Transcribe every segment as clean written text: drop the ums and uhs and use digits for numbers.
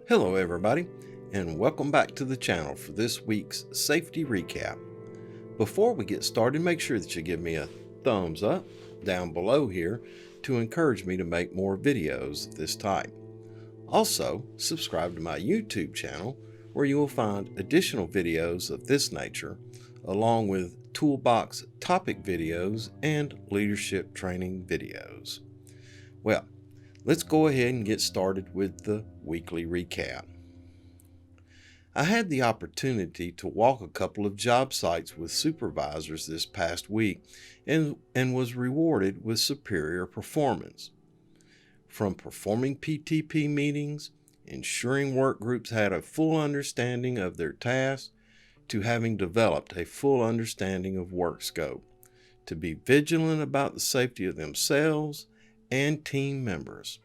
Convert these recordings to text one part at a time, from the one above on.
Hello everybody, and welcome back to the channel for this week's safety recap. Before we get started, make sure that you give me a thumbs up down below here to encourage me to make more videos of this type. Also, subscribe to my YouTube channel where you will find additional videos of this nature, along with toolbox topic videos and leadership training videos. Well, let's go ahead and get started with the weekly recap. I had the opportunity to walk a couple of job sites with supervisors this past week and was rewarded with superior performance. From performing PTP meetings, ensuring work groups had a full understanding of their tasks, to having developed a full understanding of work scope, to be vigilant about the safety of themselves and team members.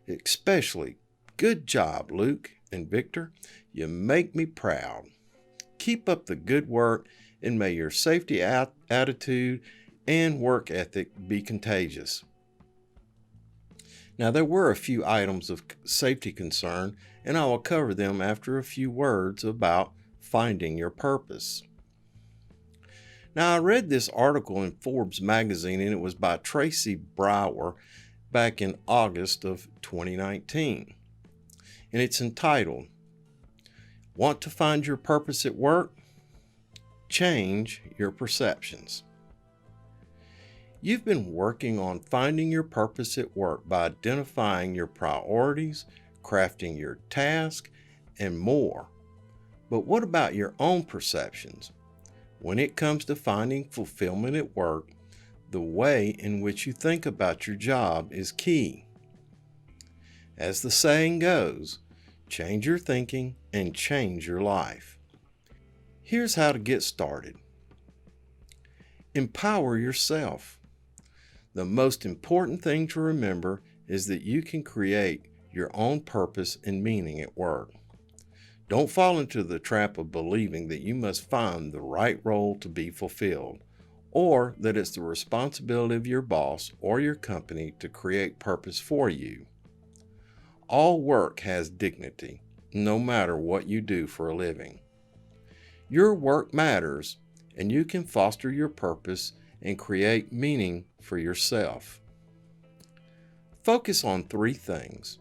Especially, good job, Luke and Victor. You make me proud. Keep up the good work, and may your safety attitude and work ethic be contagious. Now, there were a few items of safety concern, and I will cover them after a few words about finding your purpose. Now, I read this article in Forbes magazine, and it was by Tracy back in August of 2019. And it's entitled, Want to Find Your Purpose at Work? Change Your Perceptions. You've been working on finding your purpose at work by identifying your priorities, crafting your task, and more. But what about your own perceptions? When it comes to finding fulfillment at work, the way in which you think about your job is key. As the saying goes, change your thinking and change your life. Here's how to get started. Empower yourself. The most important thing to remember is that you can create your own purpose and meaning at work. Don't fall into the trap of believing that you must find the right role to be fulfilled, or that it's the responsibility of your boss or your company to create purpose for you. All work has dignity, no matter what you do for a living. Your work matters, and you can foster your purpose and create meaning for yourself. Focus on three things.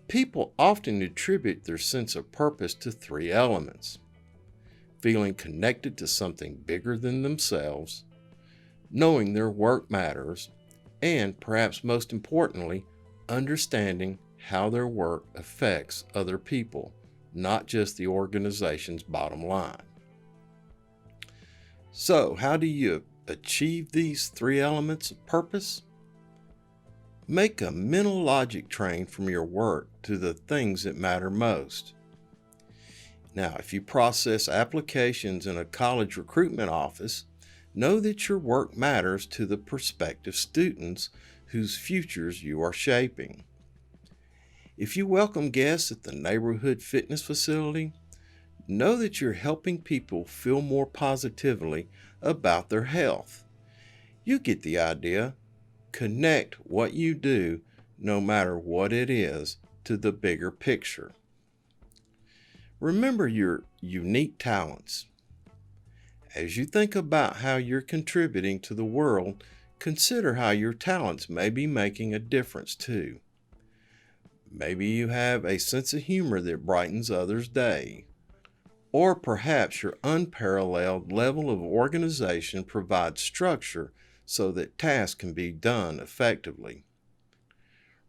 People often attribute their sense of purpose to three elements: feeling connected to something bigger than themselves, knowing their work matters, and perhaps most importantly, understanding how their work affects other people, not just the organization's bottom line. So, how do you achieve these three elements of purpose? Make a mental logic train from your work to the things that matter most. Now, if you process applications in a college recruitment office, know that your work matters to the prospective students whose futures you are shaping. If you welcome guests at the neighborhood fitness facility, know that you're helping people feel more positively about their health. You get the idea. Connect what you do, no matter what it is, to the bigger picture. Remember your unique talents. As you think about how you're contributing to the world, consider how your talents may be making a difference too. Maybe you have a sense of humor that brightens others' day. Or perhaps your unparalleled level of organization provides structure so that tasks can be done effectively.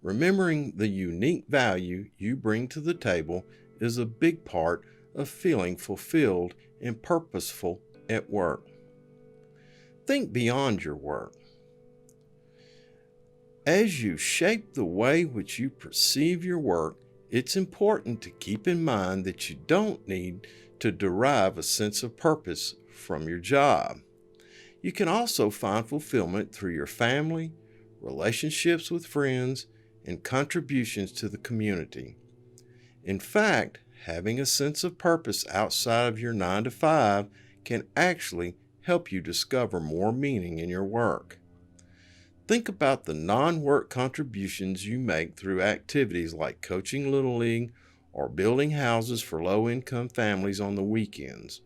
Remembering the unique value you bring to the table is a big part of feeling fulfilled and purposeful at work. Think beyond your work. As you shape the way which you perceive your work, it's important to keep in mind that you don't need to derive a sense of purpose from your job. You can also find fulfillment through your family, relationships with friends, and contributions to the community. In fact, having a sense of purpose outside of your 9 to 5 can actually help you discover more meaning in your work. Think about the non-work contributions you make through activities like coaching Little League or building houses for low-income families on the weekends.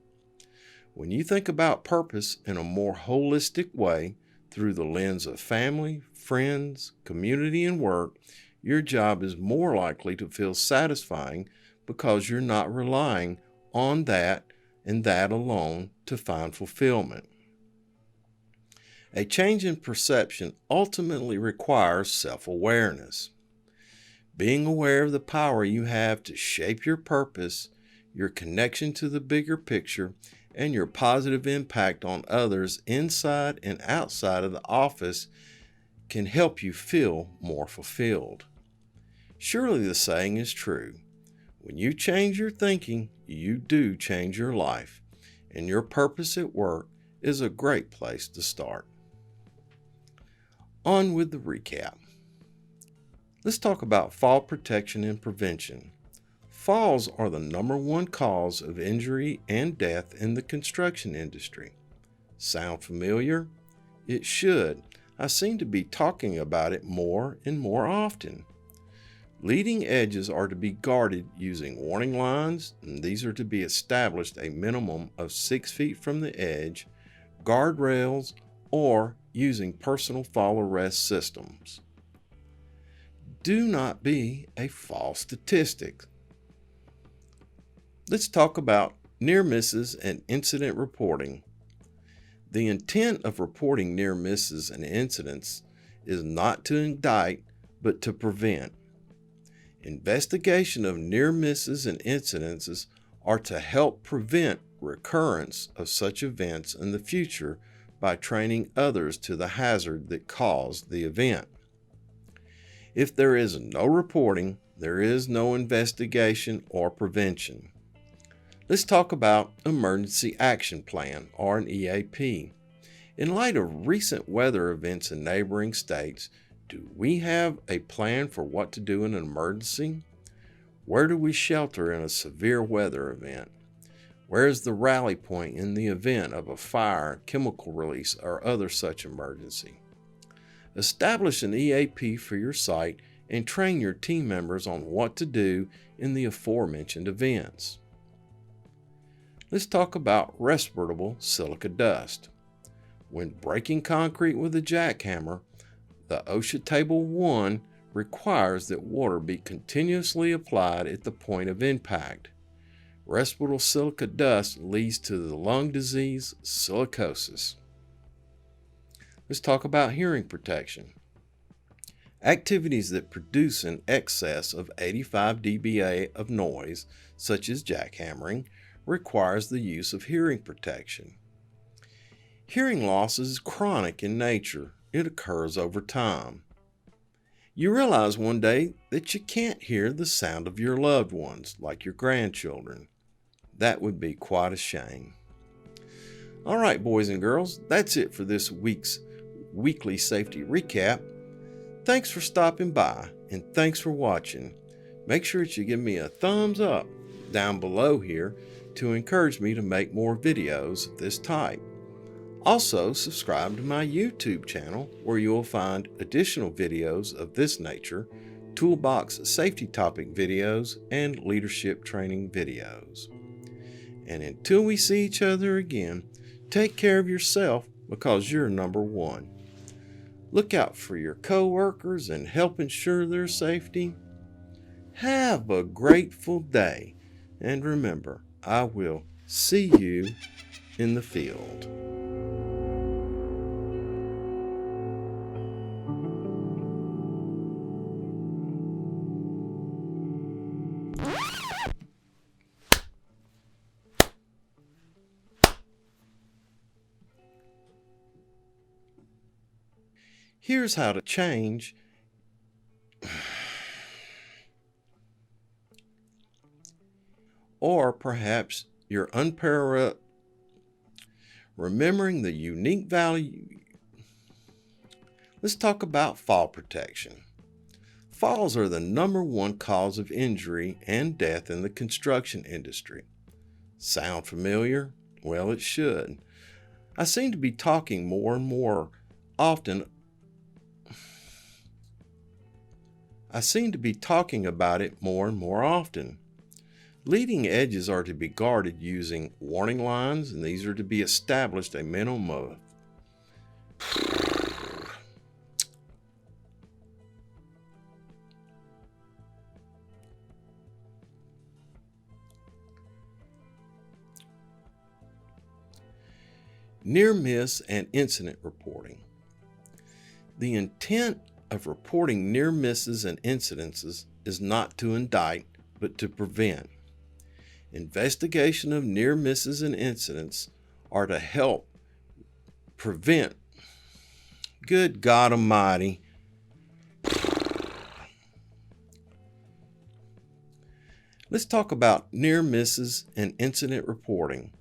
When you think about purpose in a more holistic way, through the lens of family, friends, community, and work, your job is more likely to feel satisfying because you're not relying on that and that alone to find fulfillment. A change in perception ultimately requires self-awareness. Being aware of the power you have to shape your purpose, your connection to the bigger picture, and your positive impact on others inside and outside of the office can help you feel more fulfilled. Surely the saying is true. When you change your thinking, you do change your life, and your purpose at work is a great place to start. On with the recap. Let's talk about fall protection and prevention. Falls are the number one cause of injury and death in the construction industry. Sound familiar? It should. I seem to be talking about it more and more often. Leading edges are to be guarded using warning lines, and these are to be established a minimum of 6 feet from the edge, guardrails, or using personal fall arrest systems. Do not be a fall statistic. Let's talk about near misses and incident reporting. The intent of reporting near misses and incidents is not to indict, but to prevent. Investigation of near misses and incidences are to help prevent recurrence of such events in the future by training others to the hazard that caused the event. If there is no reporting, there is no investigation or prevention. Let's talk about Emergency Action Plan, or an EAP. In light of recent weather events in neighboring states, do we have a plan for what to do in an emergency? Where do we shelter in a severe weather event? Where is the rally point in the event of a fire, chemical release, or other such emergency? Establish an EAP for your site and train your team members on what to do in the aforementioned events. Let's talk about respirable silica dust. When breaking concrete with a jackhammer, the OSHA Table 1 requires that water be continuously applied at the point of impact. Respirable silica dust leads to the lung disease silicosis. Let's talk about hearing protection. Activities that produce an excess of 85 dBA of noise, such as jackhammering, requires the use of hearing protection. Hearing loss is chronic in nature. It occurs over time. You realize one day that you can't hear the sound of your loved ones, like your grandchildren. That would be quite a shame. All right, boys and girls, that's it for this week's weekly safety recap. Thanks for stopping by, and thanks for watching. Make sure that you give me a thumbs up down below here to encourage me to make more videos of this type. Also, subscribe to my YouTube channel where you will find additional videos of this nature, toolbox safety topic videos, and leadership training videos. And until we see each other again, take care of yourself because you're number one. Look out for your coworkers and help ensure their safety. Have a grateful day, and remember, I will see you in the field. Here's how to change or perhaps your unparalleled, remembering the unique value. Let's talk about fall protection. Falls are the number one cause of injury and death in the construction industry. Sound familiar? Well, it should. I seem to be talking more and more often. I seem to be talking about it more and more often. Leading edges are to be guarded using warning lines, and these are to be established a minimum of near miss and incident reporting. The intent of reporting near misses and incidences is not to indict, but to prevent. Investigation of near misses and incidents are to help prevent. Good God Almighty. Let's talk about near misses and incident reporting.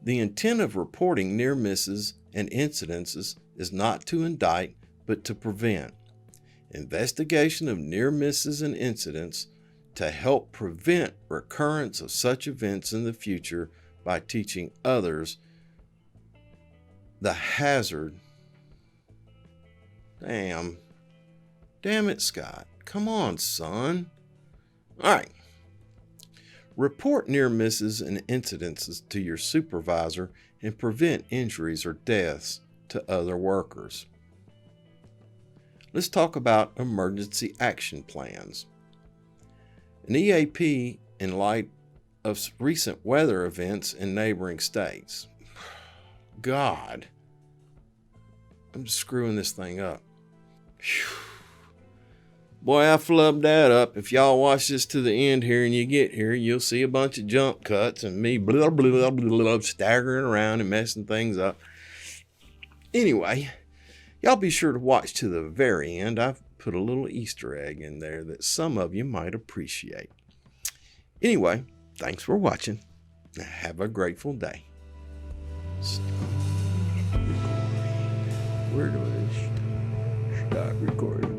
The intent of reporting near misses and incidences is not to indict, but to prevent. Investigation of near misses and incidents to help prevent recurrence of such events in the future by teaching others the hazard. Damn it, Scott. Come on, son. All right. Report near misses and incidences to your supervisor and prevent injuries or deaths to other workers. Let's talk about emergency action plans. An EAP in light of recent weather events in neighboring states. God, I'm just screwing this thing up. Whew. Boy, I flubbed that up. If y'all watch this to the end here and you get here, you'll see a bunch of jump cuts and me blah, blah, blah, blah, staggering around and messing things up. Anyway, y'all be sure to watch to the very end. I've put a little Easter egg in there that some of you might appreciate. Anyway, thanks for watching. Have a grateful day. Stop recording. Where do I stop recording?